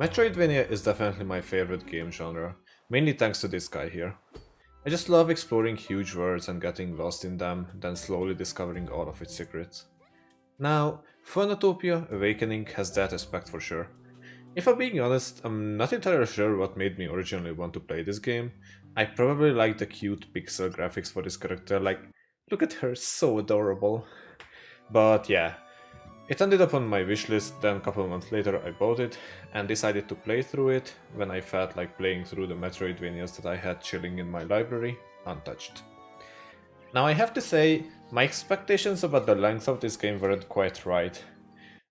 Metroidvania is definitely my favorite game genre, mainly thanks to this guy here. I just love exploring huge worlds and getting lost in them, then slowly discovering all of its secrets. Now, Phoenotopia Awakening has that aspect for sure. If I'm being honest, I'm not entirely sure what made me originally want to play this game. I probably like the cute pixel graphics for this character, like, look at her, so adorable. But yeah, it ended up on my wishlist, then a couple months later I bought it and decided to play through it when I felt like playing through the Metroidvanias that I had chilling in my library, untouched. Now I have to say, my expectations about the length of this game weren't quite right.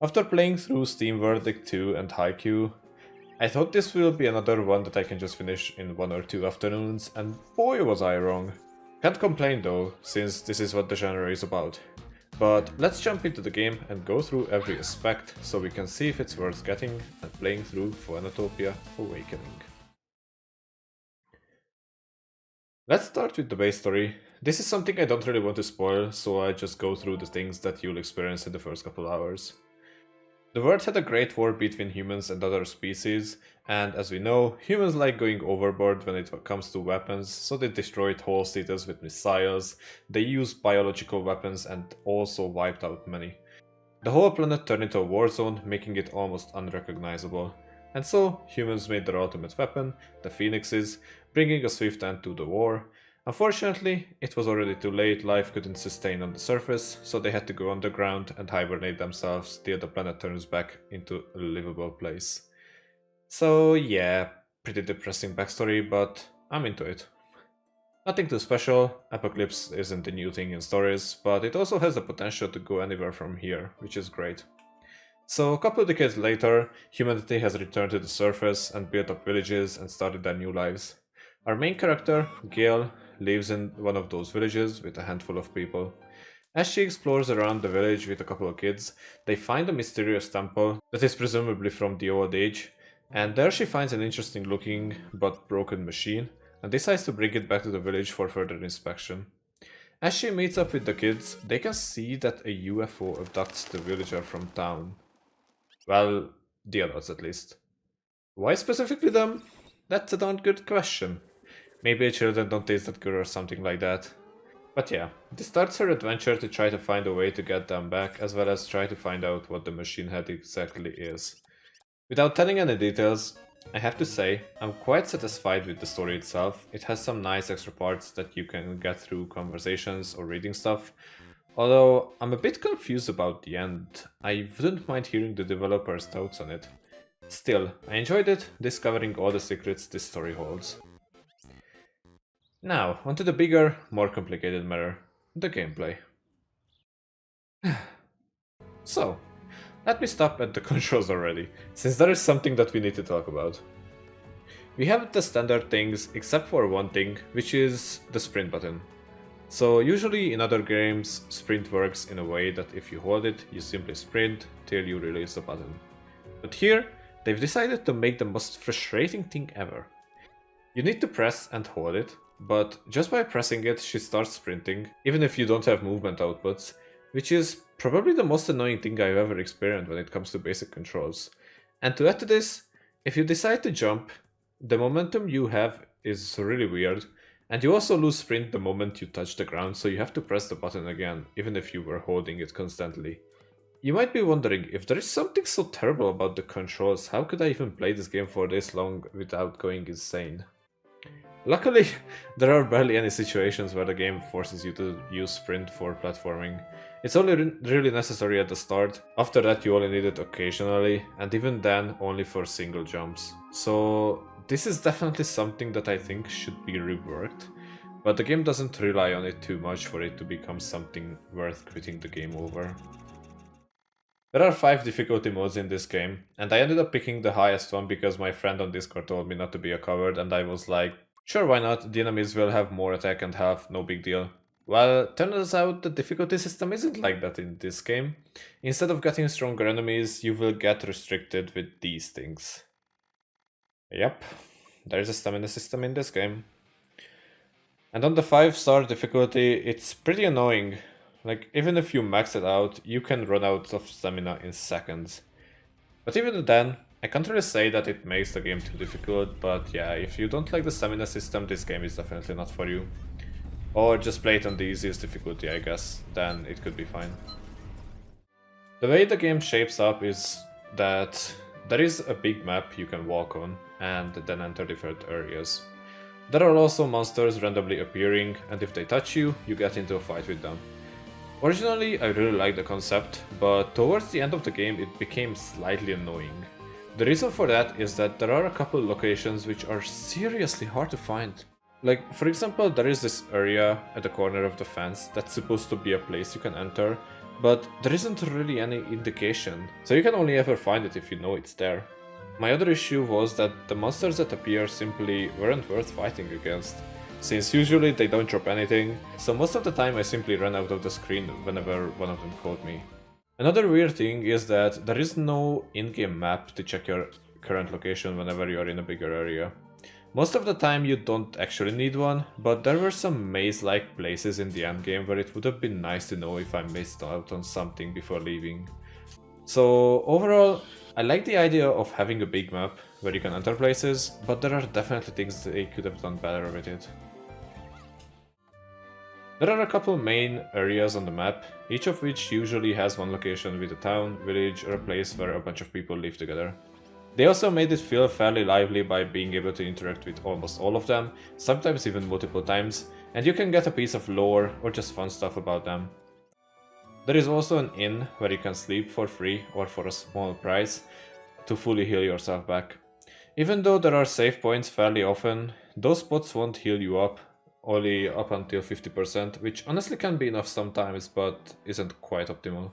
After playing through Steam Verdict 2 and Haikyuu, I thought this will be another one that I can just finish in 1 or 2 afternoons, and boy was I wrong. Can't complain though, since this is what the genre is about. But let's jump into the game and go through every aspect so we can see if it's worth getting and playing through Phoenotopia Awakening. Let's start with the base story. This is something I don't really want to spoil, so I just go through the things that you'll experience in the first couple hours. The world had a great war between humans and other species, and as we know, humans like going overboard when it comes to weapons, so they destroyed whole cities with missiles, they used biological weapons and also wiped out many. The whole planet turned into a war zone, making it almost unrecognizable. And so, humans made their ultimate weapon, the Phoenixes, bringing a swift end to the war. Unfortunately, it was already too late, life couldn't sustain on the surface, so they had to go underground and hibernate themselves till the planet turns back into a livable place. So yeah, pretty depressing backstory, but I'm into it. Nothing too special, Apocalypse isn't a new thing in stories, but it also has the potential to go anywhere from here, which is great. So a couple of decades later, humanity has returned to the surface and built up villages and started their new lives. Our main character, Gail, lives in one of those villages with a handful of people. As she explores around the village with a couple of kids, they find a mysterious temple that is presumably from the old age, and there she finds an interesting looking but broken machine and decides to bring it back to the village for further inspection. As she meets up with the kids, they can see that a UFO abducts the villager from town. Well, the adults at least. Why specifically them? That's a darn good question. Maybe children don't taste that good or something like that. But yeah, this starts her adventure to try to find a way to get them back, as well as try to find out what the machine head exactly is. Without telling any details, I have to say, I'm quite satisfied with the story itself. It has some nice extra parts that you can get through conversations or reading stuff. Although, I'm a bit confused about the end. I wouldn't mind hearing the developer's thoughts on it. Still, I enjoyed it, discovering all the secrets this story holds. Now, onto the bigger, more complicated matter, the gameplay. So, let me stop at the controls already, since there is something that we need to talk about. We have the standard things except for one thing, which is the sprint button. So usually in other games, sprint works in a way that if you hold it, you simply sprint till you release the button. But here, they've decided to make the most frustrating thing ever. You need to press and hold it, but just by pressing it, she starts sprinting, even if you don't have movement outputs, which is probably the most annoying thing I've ever experienced when it comes to basic controls. And to add to this, if you decide to jump, the momentum you have is really weird, and you also lose sprint the moment you touch the ground, so you have to press the button again, even if you were holding it constantly. You might be wondering, if there is something so terrible about the controls, how could I even play this game for this long without going insane? Luckily, there are barely any situations where the game forces you to use sprint for platforming. It's only really necessary at the start, after that you only need it occasionally, and even then only for single jumps. So this is definitely something that I think should be reworked, but the game doesn't rely on it too much for it to become something worth quitting the game over. There are 5 difficulty modes in this game, and I ended up picking the highest one because my friend on Discord told me not to be a coward, and I was like, sure, why not? The enemies will have more attack and health, no big deal. Well, turns out the difficulty system isn't like that in this game. Instead of getting stronger enemies, you will get restricted with these things. Yep, there's a stamina system in this game. And on the 5-star difficulty, it's pretty annoying. Like, even if you max it out, you can run out of stamina in seconds. But even then, I can't really say that it makes the game too difficult, but yeah, if you don't like the stamina system, this game is definitely not for you. Or just play it on the easiest difficulty, I guess, then it could be fine. The way the game shapes up is that there is a big map you can walk on, and then enter different areas. There are also monsters randomly appearing, and if they touch you, you get into a fight with them. Originally, I really liked the concept, but towards the end of the game it became slightly annoying. The reason for that is that there are a couple locations which are seriously hard to find. Like, for example, there is this area at the corner of the fence that's supposed to be a place you can enter, but there isn't really any indication, so you can only ever find it if you know it's there. My other issue was that the monsters that appear simply weren't worth fighting against, since usually they don't drop anything, so most of the time I simply ran out of the screen whenever one of them caught me. Another weird thing is that there is no in-game map to check your current location whenever you're in a bigger area. Most of the time you don't actually need one, but there were some maze-like places in the endgame where it would have been nice to know if I missed out on something before leaving. So overall, I like the idea of having a big map where you can enter places, but there are definitely things they could have done better with it. There are a couple main areas on the map, each of which usually has one location with a town, village, or a place where a bunch of people live together. They also made it feel fairly lively by being able to interact with almost all of them, sometimes even multiple times, and you can get a piece of lore or just fun stuff about them. There is also an inn where you can sleep for free or for a small price to fully heal yourself back. Even though there are save points fairly often, those spots won't heal you up, only up until 50%, which honestly can be enough sometimes, but isn't quite optimal.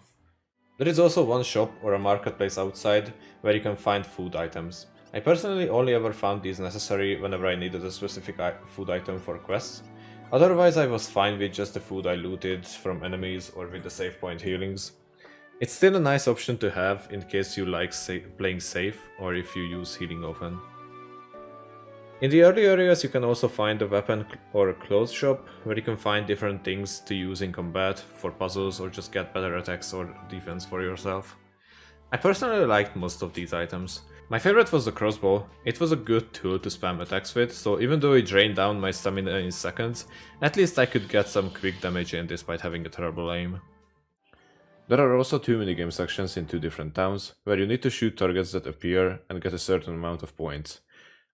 There is also one shop or a marketplace outside where you can find food items. I personally only ever found these necessary whenever I needed a specific food item for quests. Otherwise I was fine with just the food I looted from enemies or with the save point healings. It's still a nice option to have in case you like playing safe or if you use healing often. In the early areas you can also find a weapon or a clothes shop where you can find different things to use in combat, for puzzles, or just get better attacks or defense for yourself. I personally liked most of these items. My favorite was the crossbow. It was a good tool to spam attacks with, so even though it drained down my stamina in seconds, at least I could get some quick damage in despite having a terrible aim. There are also two minigame sections in two different towns, where you need to shoot targets that appear and get a certain amount of points.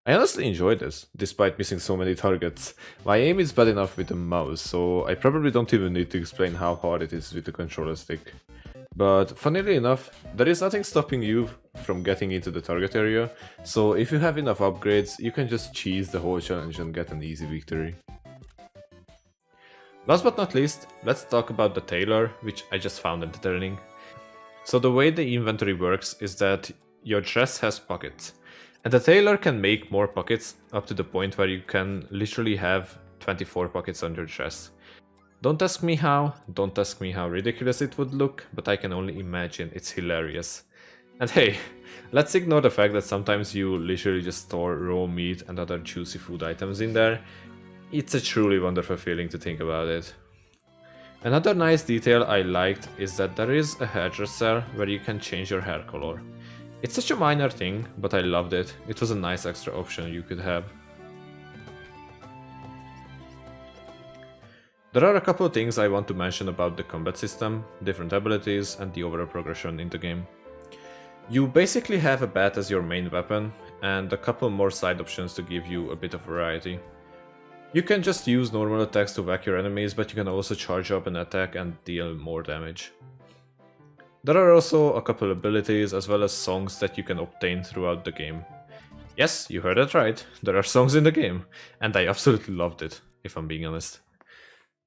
I honestly enjoyed this, despite missing so many targets. My aim is bad enough with the mouse, so I probably don't even need to explain how hard it is with the controller stick. But funnily enough, there is nothing stopping you from getting into the target area, so if you have enough upgrades, you can just cheese the whole challenge and get an easy victory. Last but not least, let's talk about the Tailor, which I just found entertaining. So the way the inventory works is that your dress has pockets. And the Tailor can make more pockets up to the point where you can literally have 24 pockets on your dress. Don't ask me how ridiculous it would look, but I can only imagine it's hilarious. And hey, let's ignore the fact that sometimes you literally just store raw meat and other juicy food items in there. It's a truly wonderful feeling to think about it. Another nice detail I liked is that there is a hairdresser where you can change your hair color. It's such a minor thing, but I loved it. It was a nice extra option you could have. There are a couple of things I want to mention about the combat system, different abilities, and the overall progression in the game. You basically have a bat as your main weapon, and a couple more side options to give you a bit of variety. You can just use normal attacks to whack your enemies, but you can also charge up an attack and deal more damage. There are also a couple abilities as well as songs that you can obtain throughout the game. Yes, you heard that right, there are songs in the game, and I absolutely loved it, if I'm being honest.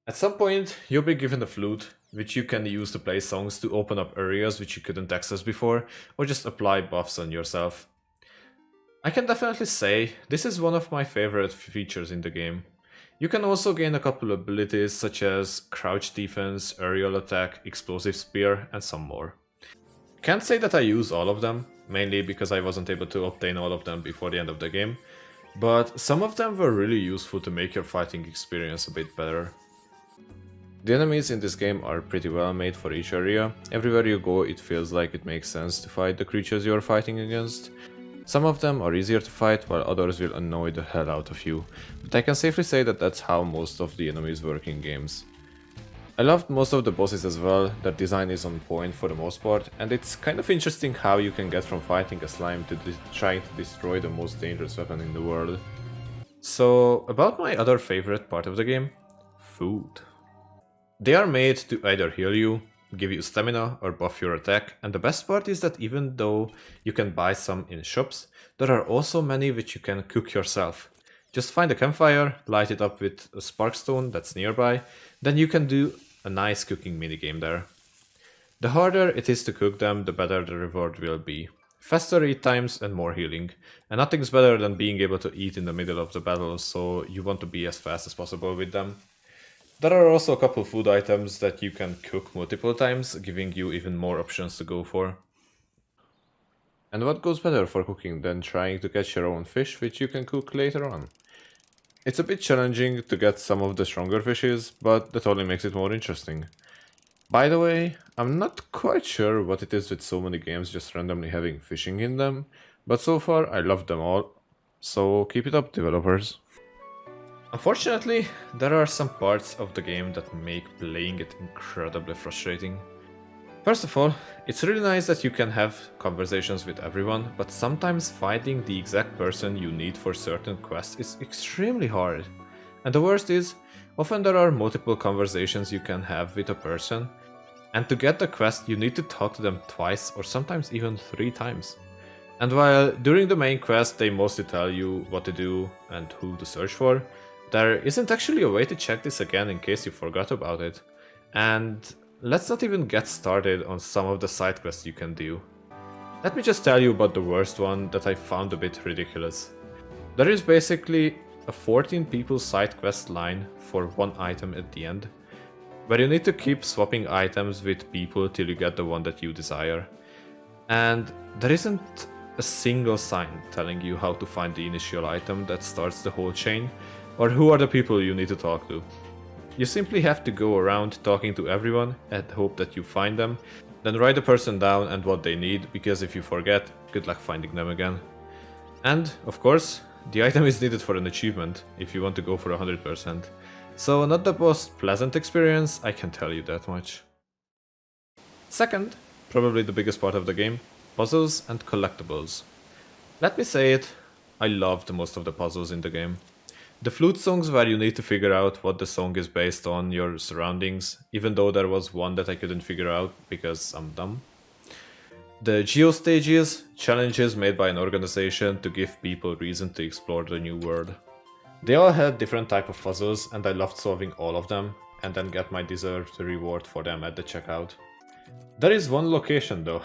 At some point, you'll be given a flute, which you can use to play songs to open up areas which you couldn't access before, or just apply buffs on yourself. I can definitely say this is one of my favorite features in the game. You can also gain a couple abilities such as crouch defense, aerial attack, explosive spear, and some more. Can't say that I use all of them, mainly because I wasn't able to obtain all of them before the end of the game, but some of them were really useful to make your fighting experience a bit better. The enemies in this game are pretty well made for each area. Everywhere you go it feels like it makes sense to fight the creatures you are fighting against. Some of them are easier to fight, while others will annoy the hell out of you, but I can safely say that that's how most of the enemies work in games. I loved most of the bosses as well, their design is on point for the most part, and it's kind of interesting how you can get from fighting a slime to trying to destroy the most dangerous weapon in the world. So, about my other favorite part of the game, food. They are made to either heal you, give you stamina, or buff your attack, and the best part is that even though you can buy some in shops, there are also many which you can cook yourself. Just find a campfire, light it up with a sparkstone that's nearby, then you can do a nice cooking minigame there. The harder it is to cook them, the better the reward will be. Faster eat times and more healing, and nothing's better than being able to eat in the middle of the battle, so you want to be as fast as possible with them. There are also a couple food items that you can cook multiple times, giving you even more options to go for. And what goes better for cooking than trying to catch your own fish, which you can cook later on? It's a bit challenging to get some of the stronger fishes, but that only makes it more interesting. By the way, I'm not quite sure what it is with so many games just randomly having fishing in them, but so far I love them all, so keep it up, developers. Unfortunately, there are some parts of the game that make playing it incredibly frustrating. First of all, it's really nice that you can have conversations with everyone, but sometimes finding the exact person you need for certain quests is extremely hard. And the worst is, often there are multiple conversations you can have with a person, and to get the quest you need to talk to them twice or sometimes even 3 times. And while during the main quest they mostly tell you what to do and who to search for, there isn't actually a way to check this again in case you forgot about it. And let's not even get started on some of the side quests you can do. Let me just tell you about the worst one that I found a bit ridiculous. There is basically a 14 people side quest line for one item at the end, where you need to keep swapping items with people till you get the one that you desire. And there isn't a single sign telling you how to find the initial item that starts the whole chain, or who are the people you need to talk to. You simply have to go around talking to everyone and hope that you find them, then write the person down and what they need, because if you forget, good luck finding them again. And, of course, the item is needed for an achievement, if you want to go for 100%. So not the most pleasant experience, I can tell you that much. Second, probably the biggest part of the game, puzzles and collectibles. Let me say it, I loved most of the puzzles in the game. The flute songs where you need to figure out what the song is based on your surroundings, even though there was one that I couldn't figure out because I'm dumb. The geo stages, challenges made by an organization to give people reason to explore the new world. They all had different type of puzzles and I loved solving all of them, and then get my deserved reward for them at the checkout. There is one location though,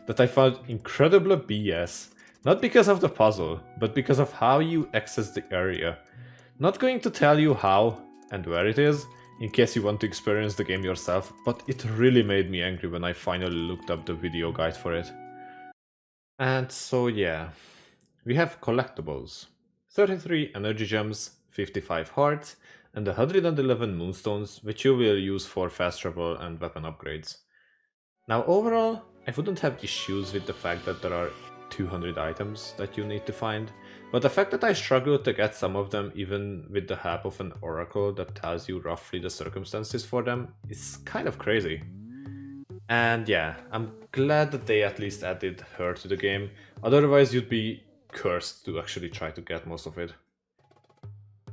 that I found incredibly BS, not because of the puzzle, but because of how you access the area. Not going to tell you how and where it is, in case you want to experience the game yourself, but it really made me angry when I finally looked up the video guide for it. And so yeah, we have collectibles. 33 energy gems, 55 hearts, and 111 moonstones, which you will use for fast travel and weapon upgrades. Now overall, I wouldn't have issues with the fact that there are 200 items that you need to find, but the fact that I struggled to get some of them even with the help of an oracle that tells you roughly the circumstances for them is kind of crazy. And yeah, I'm glad that they at least added her to the game, otherwise you'd be cursed to actually try to get most of it.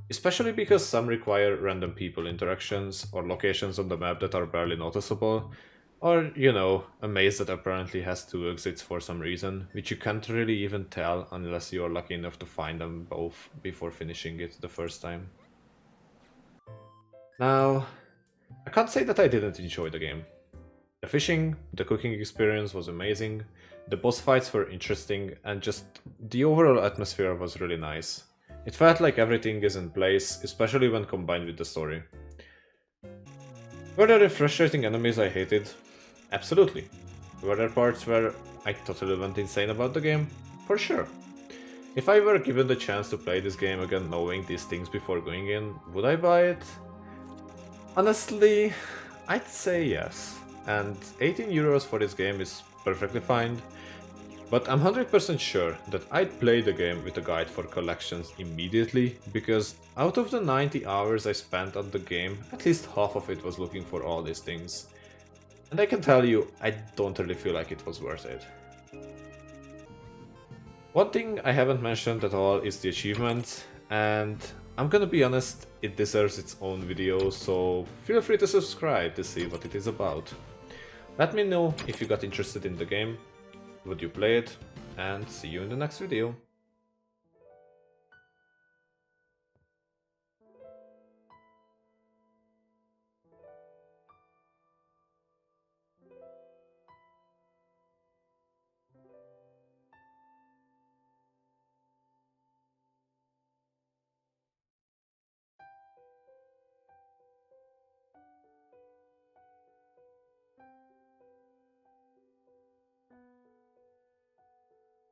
Especially because some require random people interactions or locations on the map that are barely noticeable, or, you know, a maze that apparently has 2 exits for some reason, which you can't really even tell unless you're lucky enough to find them both before finishing it the first time. Now, I can't say that I didn't enjoy the game. The fishing, the cooking experience was amazing, the boss fights were interesting, and just the overall atmosphere was really nice. It felt like everything is in place, especially when combined with the story. Were there frustrating enemies I hated? Absolutely. Were there parts where I totally went insane about the game? For sure. If I were given the chance to play this game again knowing these things before going in, would I buy it? Honestly, I'd say yes. And 18 euros for this game is perfectly fine. But I'm 100% sure that I'd play the game with a guide for collections immediately, because out of the 90 hours I spent on the game, at least half of it was looking for all these things. And I can tell you, I don't really feel like it was worth it. One thing I haven't mentioned at all is the achievement, and I'm gonna be honest, it deserves its own video, so feel free to subscribe to see what it is about. Let me know if you got interested in the game, would you play it, and see you in the next video.